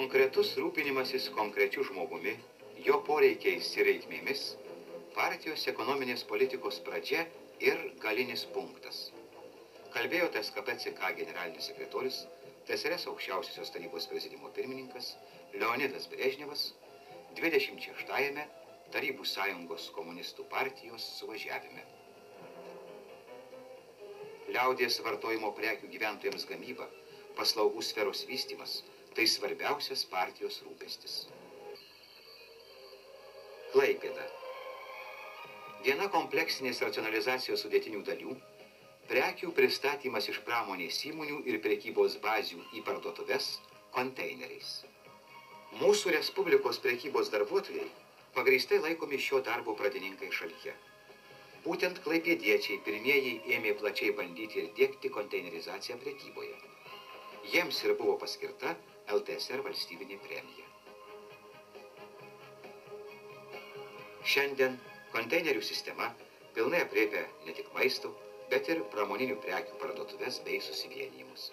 Konkretus rūpinimasis konkrečiu žmogumi, jo poreikiais ir reikmėmis, partijos ekonominės politikos pradžia ir galinis punktas. Kalbėjo TSKP-CK generalinis sekretorius, TSRS aukščiausiosios tarybos prezidiumo pirmininkas Leonidas Brežnevas 26-ame Tarybų sąjungos komunistų partijos suvažiavime. Liaudies vartojimo prekių gyventojams gamyba, paslaugų sferos vystymas – tai svarbiausias partijos rūpestis. Klaipėda. Viena kompleksinės racionalizacijos sudėtinių dalių – prekių pristatymas iš pramonės įmonių ir prekybos bazių į parduotuves konteineriais. Mūsų Respublikos prekybos darbuotojai pagrįstai laikomi šio darbo pradininkai šalyje. Būtent klaipėdiečiai pirmieji ėmė plačiai bandyti ir diegti konteinerizaciją prekyboje. Jiems ir buvo paskirta LTSR valstybinė premija. Šiandien konteinerių sistema pilnai aprėpia ne tik maisto, bet ir pramoninių prekių parduotuves bei susivienijimus.